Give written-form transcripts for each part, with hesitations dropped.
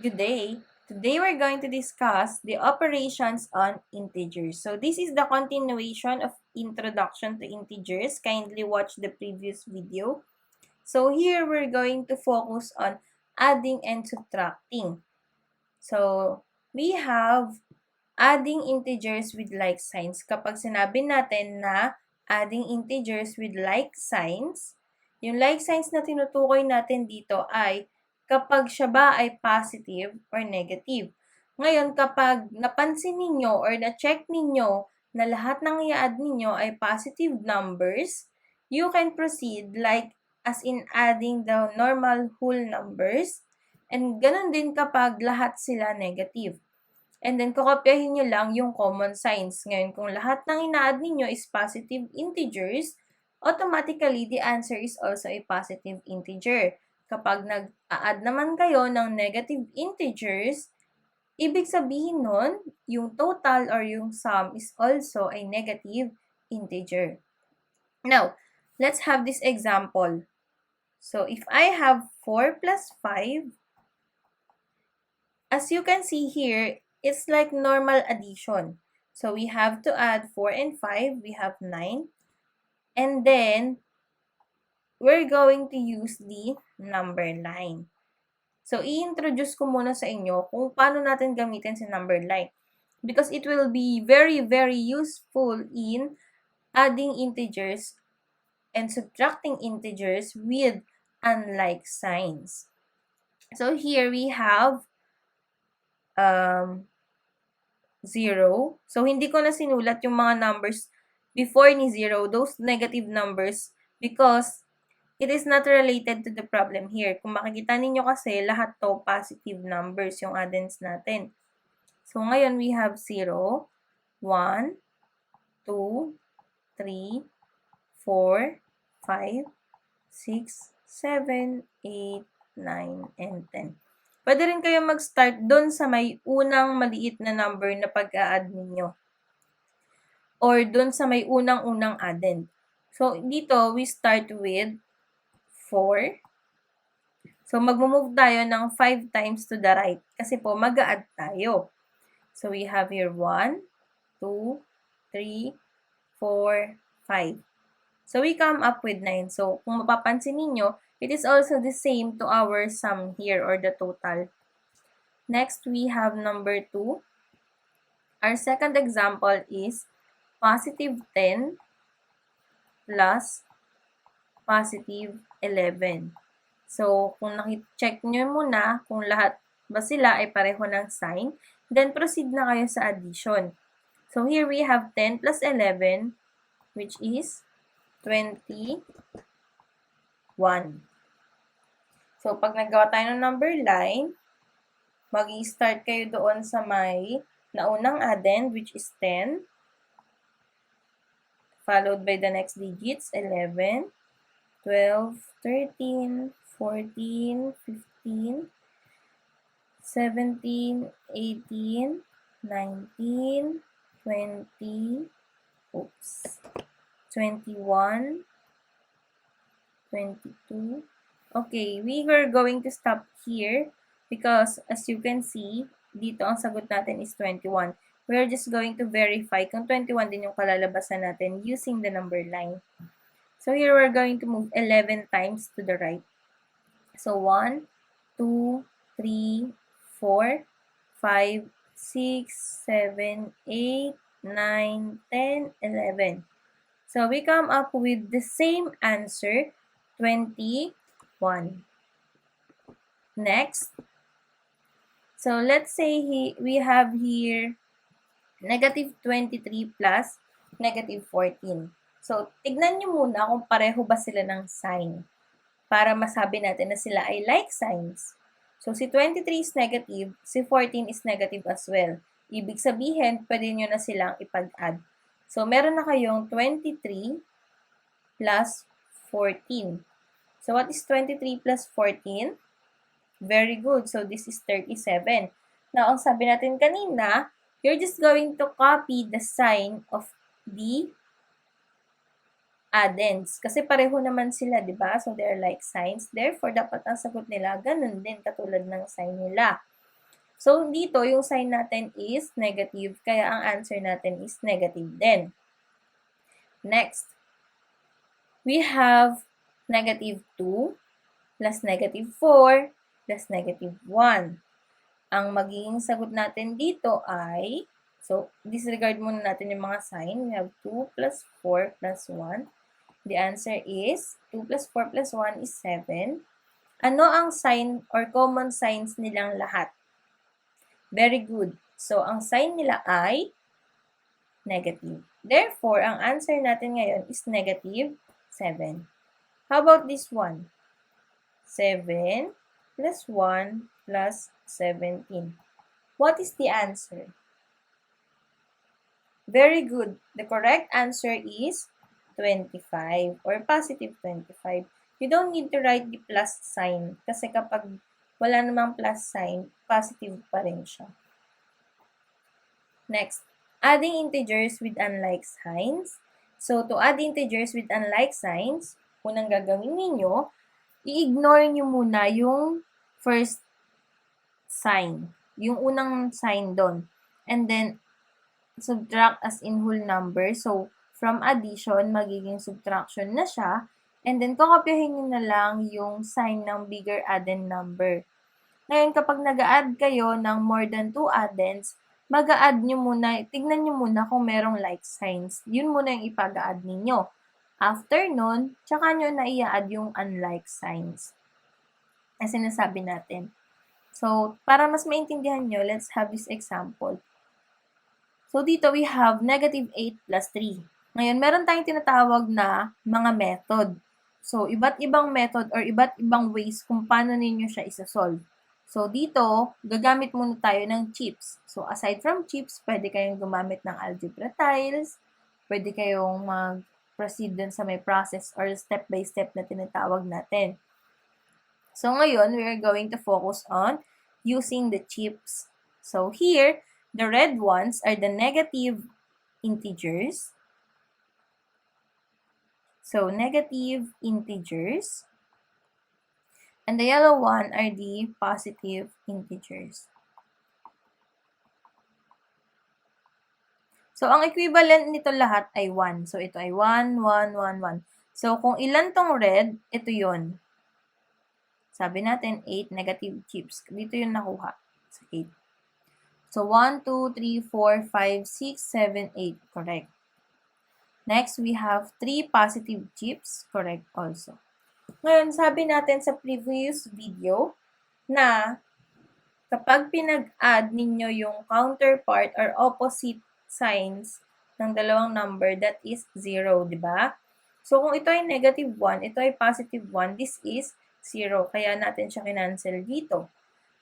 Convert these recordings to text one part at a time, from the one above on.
Good day. Today we're going to discuss the operations on integers. So this is the continuation of Introduction to Integers. Kindly watch the previous video. So here we're going to focus on adding and subtracting. So we have adding integers with like signs. Kapag sinabi natin na adding integers with like signs, yung like signs na tinutukoy natin dito ay kapag siya ba ay positive or negative. Ngayon, kapag napansin ninyo or na-check ninyo na lahat ng i-add ninyo ay positive numbers, you can proceed like as in adding the normal whole numbers. And ganun din kapag lahat sila negative. And then, kokopyahin nyo lang yung common signs. Ngayon, kung lahat ng ina-add ninyo is positive integers, automatically, the answer is also a positive integer. Kapag nag-a-add naman kayo ng negative integers, ibig sabihin nun, yung total or yung sum is also a negative integer. Now, let's have this example. So, if I have 4 plus 5, as you can see here, it's like normal addition. So we have to add 4 and 5, we have 9. And then, we're going to use the number line. So, i-introduce ko muna sa inyo kung paano natin gamitin si number line. Because it will be very, very useful in adding integers and subtracting integers with unlike signs. So, here we have 0. So, hindi ko na sinulat yung mga numbers before ni 0, those negative numbers, because it is not related to the problem here. Kung makikita ninyo kasi, lahat to positive numbers yung addends natin. So, ngayon we have 0, 1, 2, 3, 4, 5, 6, 7, 8, 9, and 10. Pwede rin kayo mag-start doon sa may unang maliit na number na pag-a-add ninyo. Or doon sa may unang-unang addend. So, dito, we start with 4. So, mag-move tayo ng 5 times to the right. Kasi po, mag-a-add tayo. So, we have here 1, 2, 3, 4, 5. So, we come up with 9. So, kung mapapansin ninyo, it is also the same to our sum here or the total. Next, we have number 2. Our second example is positive 10 plus positive 11. So, kung check nyo muna kung lahat ba sila ay pareho ng sign, then proceed na kayo sa addition. So, here we have 10 plus 11, which is 21. So, pag nagawa tayo ng number line, mag-i-start kayo doon sa may naunang addend, which is 10, followed by the next digits, 11, 12, 13, 14, 15, 17, 18, 19, 20, 21, 22. Okay, we were going to stop here because as you can see, dito ang sagot natin is 21. We're just going to verify kung 21 din yung kalalabasan natin using the number line. So here we're going to move 11 times to the right. So 1, 2, 3, 4, 5, 6, 7, 8, 9, 10, 11. So we come up with the same answer, 21. Next. So let's say we have here negative 23 plus negative 14. So, tignan nyo muna kung pareho ba sila ng sign para masabi natin na sila ay like signs. So, si 23 is negative, si 14 is negative as well. Ibig sabihin, pwede nyo na silang ipag-add. So, meron na kayong 23 plus 14. So, what is 23 plus 14? Very good. So, this is 37. Now, ang sabi natin kanina, you're just going to copy the sign of the addends. Kasi pareho naman sila, di ba? So, they're like signs. Therefore, dapat ang sagot nila ganun din katulad ng sign nila. So, dito, yung sign natin is negative, kaya ang answer natin is negative din. Next, we have negative 2 plus negative 4 plus negative 1. Ang magiging sagot natin dito ay, so, disregard muna natin yung mga sign. We have 2 plus 4 plus 1. The answer is 2 plus 4 plus 1 is 7. Ano ang sign or common signs nilang lahat? Very good. So, ang sign nila ay negative. Therefore, ang answer natin ngayon is negative 7. How about this one? 7 plus 1 plus 17. What is the answer? Very good. The correct answer is 25 or positive 25. You don't need to write the plus sign kasi kapag wala namang plus sign, positive pa rin siya. Next, adding integers with unlike signs. So, to add integers with unlike signs, unang gagawin ninyo, i-ignore nyo muna yung first sign, yung unang sign doon. And then, subtract as in whole number. So, from addition, magiging subtraction na siya. And then, kakopyahin nyo na lang yung sign ng bigger addend number. Ngayon, kapag nag-a-add kayo ng more than 2 addends, mag-a-add nyo muna, tignan nyo muna kung merong like signs. Yun muna yung ipag-a-add ninyo. After nun, tsaka nyo na i-add yung unlike signs. As sinasabi natin. So, para mas maintindihan nyo, let's have this example. So, dito we have negative 8 plus 3. Ngayon, meron tayong tinatawag na mga method. So, iba't ibang method or iba't ibang ways kung paano ninyo siya isa-solve. So, dito, gagamit muna tayo ng chips. So, aside from chips, pwede kayong gumamit ng algebra tiles, pwede kayong mag-proceed dun sa may process or step-by-step na tinatawag natin. So, ngayon, we are going to focus on using the chips. So, here, the red ones are the negative integers. So, negative integers. And the yellow one are the positive integers. So, ang equivalent nito lahat ay 1. So, ito ay 1, 1, 1, 1. So, kung ilan tong red, ito yon. Sabi natin, 8 negative chips. Dito yung nakuha. So, 8. So, 1, 2, 3, 4, 5, 6, 7, 8. Correct. Next, we have 3 positive chips. Correct also. Ngayon, sabi natin sa previous video na kapag pinag-add ninyo yung counterpart or opposite signs ng dalawang number, that is 0, di ba? So, kung ito ay negative 1, ito ay positive 1, this is 0. Kaya natin siya kinancel dito.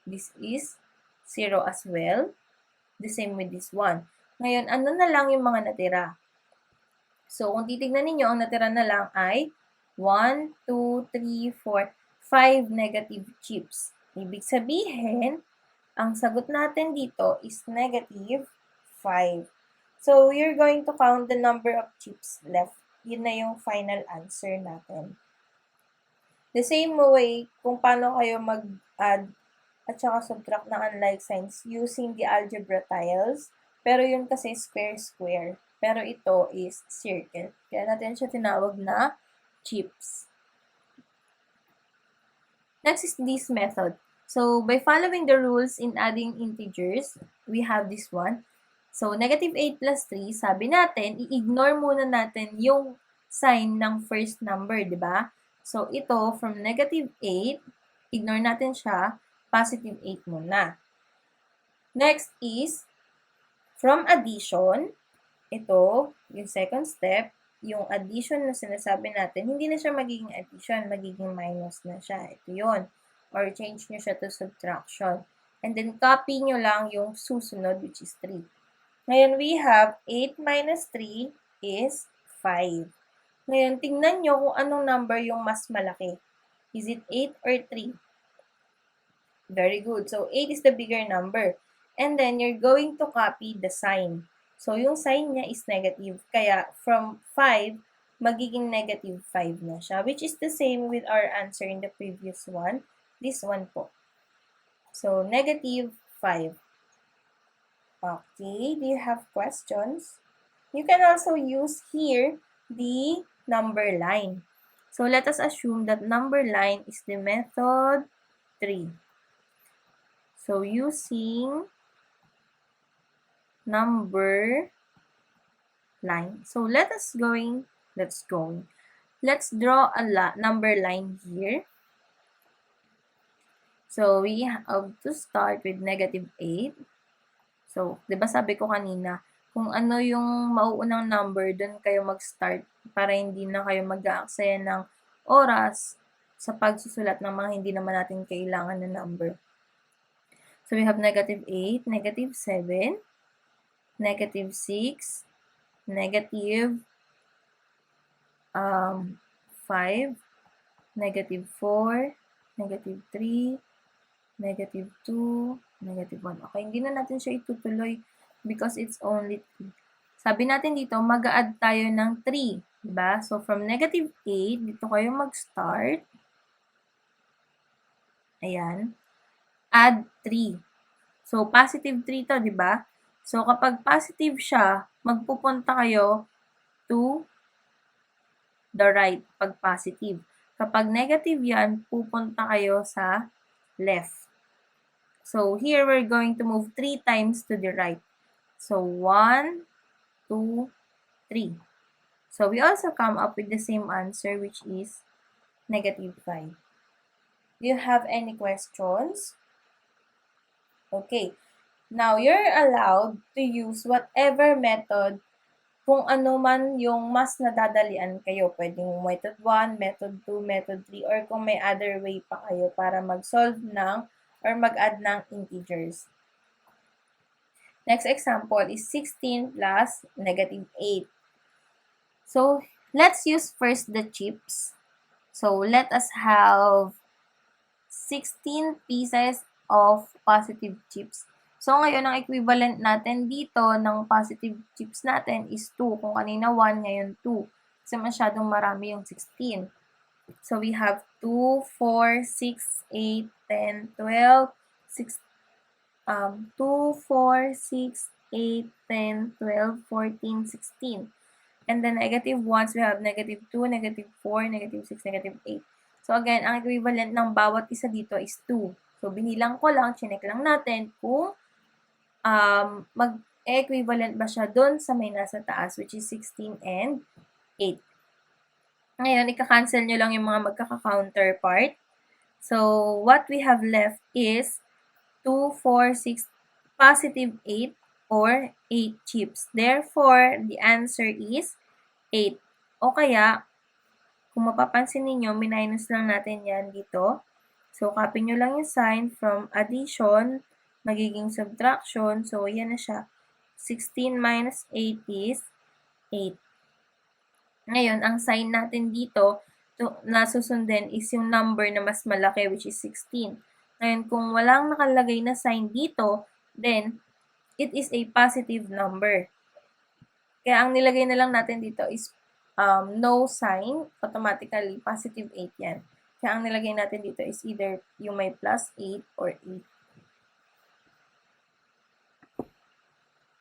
This is 0 as well. The same with this one. Ngayon, ano na lang yung mga natira? So, kung titignan ninyo, ang natira na lang ay 1, 2, 3, 4, 5 negative chips. Ibig sabihin, ang sagot natin dito is negative 5. So, you're going to count the number of chips left. Yun na yung final answer natin. The same way, kung paano kayo mag-add at saka subtract ng unlike signs using the algebra tiles. Pero yun kasi square-square. Pero ito is circle. Kaya natin siya tinawag na chips. Next is this method. So, by following the rules in adding integers, we have this one. So, negative 8 plus 3, sabi natin, i-ignore muna natin yung sign ng first number, di ba? So, ito, from negative 8, ignore natin siya, positive 8 muna. Next is, from addition, ito, yung second step, yung addition na sinasabi natin, hindi na siya magiging addition, magiging minus na siya. Ito yun. Or change nyo siya to subtraction. And then, copy nyo lang yung susunod, which is 3. Ngayon, we have 8 minus 3 is 5. Ngayon, tingnan nyo kung anong number yung mas malaki. Is it 8 or 3? Very good. So, 8 is the bigger number. And then, you're going to copy the sign. So, yung sign niya is negative. Kaya, from 5, magiging negative 5 na siya. Which is the same with our answer in the previous one. This one po. So, negative 5. Okay, do you have questions? You can also use here the number line. So let us assume that number line is the method 3. So using number line. So let's draw a number line here. So we have to start with negative 8. So, 'di ba sabi ko kanina, kung ano yung mauunang number, dun kayo mag-start para hindi na kayo mag-aaksaya ng oras sa pagsusulat ng mga hindi naman natin kailangan na number. So, we have negative 8, negative 7, negative 6, negative 5, negative 4, negative 3, negative 2, negative 1. Okay, hindi na natin siya itutuloy because it's only 3. Sabi natin dito, mag-a-add tayo ng 3. Diba? So, from negative 8, dito kayo mag-start. Ayan. Add 3. So, positive 3 to, diba? So, kapag positive siya, magpupunta kayo to the right pag positive. Kapag negative yan, pupunta kayo sa left. So, here we're going to move 3 times to the right. So, 1, 2, 3. So, we also come up with the same answer, which is negative 5. Do you have any questions? Okay. Now, you're allowed to use whatever method, kung ano man yung mas nadadalian kayo. Pwedeng method 1, method 2, method 3, or kung may other way pa kayo para mag-solve ng or mag-add ng integers. Next example is 16 plus negative 8. So, let's use first the chips. So, let us have 16 pieces of positive chips. So, ngayon, ang equivalent natin dito ng positive chips natin is 2. Kung kanina 1, ngayon 2. Kasi masyadong marami yung 16. So, we have 2, 4, 6, 8, 10, 12, 2, 4, 6, 8, 10, 12, 14, 16. And then negative 1s, we have negative 2, negative 4, negative 6, negative 8. So, again, ang equivalent ng bawat isa dito is 2. So, binilang ko lang, chinek lang natin kung mag-equivalent ba siya doon sa may nasa taas, which is 16 and 8. Ngayon, ika-cancel nyo lang yung mga magkaka-counterpart. So, what we have left is 2, 4, 6, positive 8 or 8 chips. Therefore, the answer is 8. O kaya, kung mapapansin ninyo, minus lang natin yan dito. So, copy nyo lang yung sign from addition, magiging subtraction. So, yan na siya. 16 minus 8 is 8. Ngayon, ang sign natin dito na susundin is yung number na mas malaki, which is 16. Ngayon, kung walang nakalagay na sign dito, then, it is a positive number. Kaya, ang nilagay na lang natin dito is no sign, automatically, positive 8 yan. Kaya, ang nilagay natin dito is either yung may plus 8 or 8.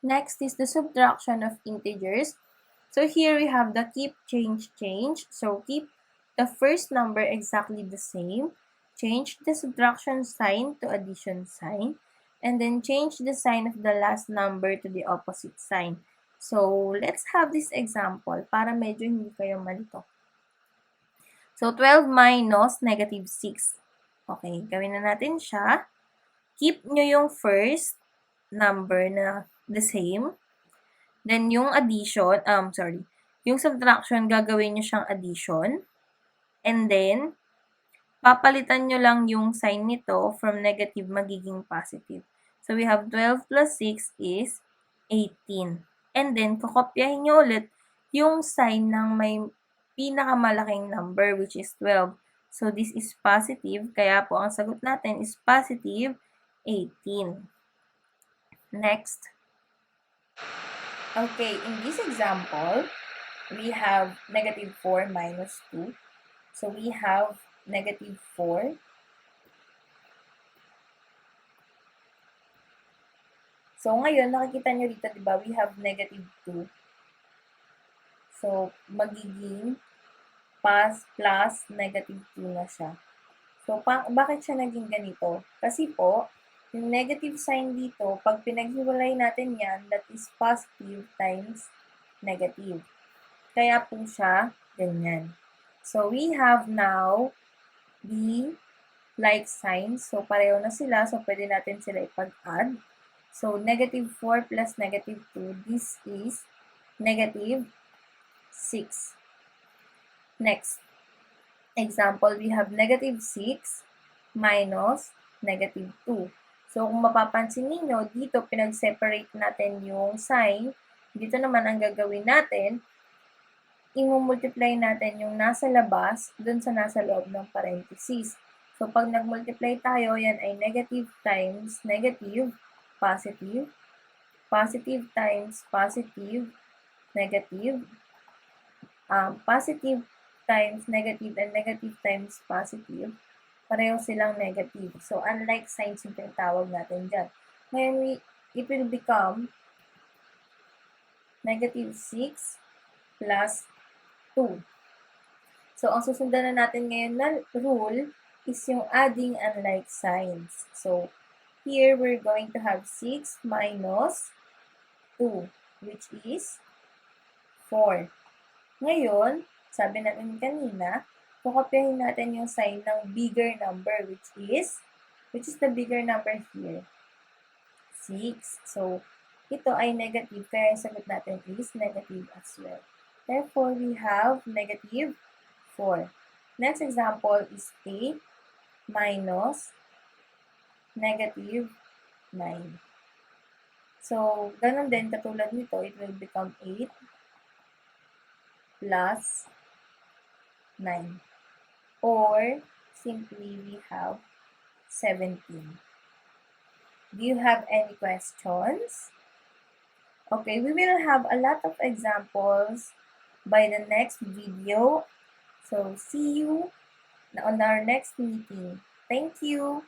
Next is the subtraction of integers. So, here we have the keep, change, change. So, keep the first number exactly the same. Change the subtraction sign to addition sign. And then, change the sign of the last number to the opposite sign. So, let's have this example para medyo hindi kayo malito. So, 12 minus negative 6. Okay, gawin na natin siya. Keep nyo yung first number na the same. Then, yung addition, yung subtraction, gagawin nyo siyang addition. And then, papalitan nyo lang yung sign nito from negative magiging positive. So, we have 12 plus 6 is 18. And then, kokopyahin nyo ulit yung sign ng may pinakamalaking number, which is 12. So, this is positive. Kaya po, ang sagot natin is positive 18. Next. Okay, in this example, we have negative 4 minus 2. So, we have negative 4 So, ngayon, nakikita nyo dito, di ba, we have negative 2. So, magiging plus negative 2 na siya. So, bakit siya naging ganito? Kasi po, yung negative sign dito, pag pinaghiwalay natin yan, that is positive times negative. Kaya po siya ganyan. So, we have now the like signs. So, pareho na sila. So, pwede natin sila ipag-add. So, negative 4 plus negative 2, this is negative 6. Next example, we have negative 6 minus negative 2. So, kung mapapansin niyo dito pinag-separate natin yung sign. Dito naman ang gagawin natin, i-multiply natin yung nasa labas dun sa nasa loob ng parentheses. So, pag nag-multiply tayo, yan ay negative times negative, positive, positive times positive, negative, positive times negative, and negative times positive, pareho silang negative. So, unlike signs yung tinatawag natin dyan. Ngayon, it will become negative 6 plus 2. So, ang susundan na natin ngayon na rule is yung adding unlike signs. So, here we're going to have 6 minus 2, which is 4. Ngayon, sabi natin kanina, kukopyahin natin yung sign ng bigger number, which is the bigger number here? 6. So, ito ay negative, kaya yung sagot natin is negative as well. Therefore, we have negative 4. Next example is 8 minus negative 9. So, ganun din, katulad nito, it will become 8 plus 9. Or, simply, we have 17. Do you have any questions? Okay, we will have a lot of examples by the next video. So, see you on our next meeting. Thank you.